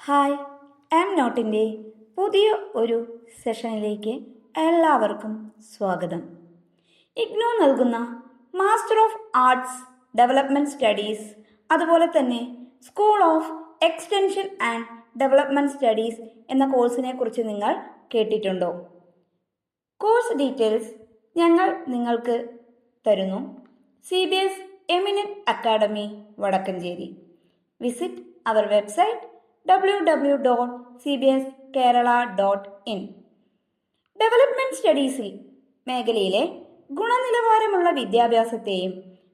Hi, ആം നോട്ടിൻ്റെ പുതിയ ഒരു സെഷനിലേക്ക് എല്ലാവർക്കും സ്വാഗതം. ഇഗ്നോ നൽകുന്ന master of arts development studies, അതുപോലെ തന്നെ school of extension and development studies എന്ന കോഴ്സിനെ കുറിച്ച് നിങ്ങൾ കേട്ടിട്ടുണ്ടോ? കോഴ്സ് ഡീറ്റെയിൽസ് ഞങ്ങൾ നിങ്ങൾക്ക് തരുന്നു. CBS eminent academy Vadakkencherry. Visit our website www.cbskerala.in. Development സ്റ്റഡീസിൽ മേഖലയിലെ ഗുണനിലവാരമുള്ള വിദ്യാഭ്യാസത്തെയും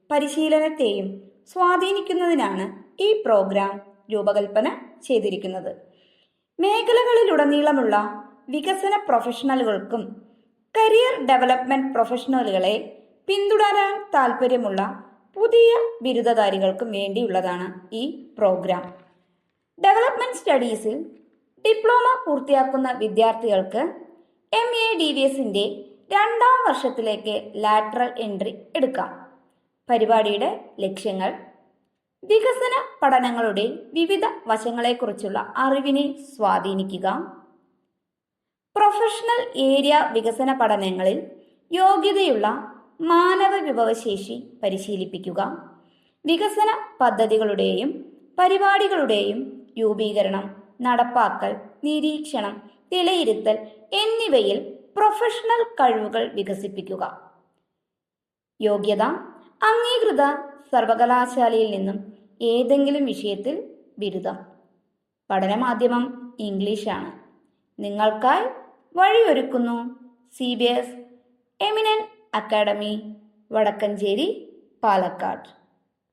പരിശീലനത്തെയും സ്വാധീനിക്കുന്നതിനാണ് ഈ പ്രോഗ്രാം രൂപകൽപ്പന ചെയ്തിരിക്കുന്നത്. മേഖലകളിലുടനീളമുള്ള വികസന പ്രൊഫഷണലുകൾക്കും കരിയർ ഡെവലപ്മെൻറ്റ് പ്രൊഫഷണലുകളെ പിന്തുടരാൻ താൽപ്പര്യമുള്ള പുതിയ ബിരുദധാരികൾക്കും വേണ്ടിയുള്ളതാണ് ഈ പ്രോഗ്രാം. ഡെവലപ്മെൻറ്റ് സ്റ്റഡീസിൽ ഡിപ്ലോമ പൂർത്തിയാക്കുന്ന വിദ്യാർത്ഥികൾക്ക് MADVSൻ്റെ 2ാം വർഷത്തിലേക്ക് ലാറ്ററൽ എൻട്രി എടുക്കാം. പരിപാടിയുടെ ലക്ഷ്യങ്ങൾ: വികസന പഠനങ്ങളുടെ വിവിധ വശങ്ങളെക്കുറിച്ചുള്ള അറിവിനെ സ്വാധീനിക്കുക, പ്രൊഫഷണൽ ഏരിയ വികസന പഠനങ്ങളിൽ യോഗ്യതയുള്ള മാനവ വിഭവശേഷി പരിശീലിപ്പിക്കുക, വികസന പദ്ധതികളുടെയും പരിപാടികളുടെയും രൂപീകരണം, നടപ്പാക്കൽ, നിരീക്ഷണം, വിലയിരുത്തൽ എന്നിവയിൽ പ്രൊഫഷണൽ കഴിവുകൾ വികസിപ്പിക്കുക. യോഗ്യത: അംഗീകൃത സർവകലാശാലയിൽ നിന്നും ഏതെങ്കിലും വിഷയത്തിൽ ബിരുദം. പഠനമാധ്യമം ഇംഗ്ലീഷാണ്. നിങ്ങൾക്കായി വഴിയൊരുക്കുന്നു CBS eminent academy Vadakkencherry, Palakkad.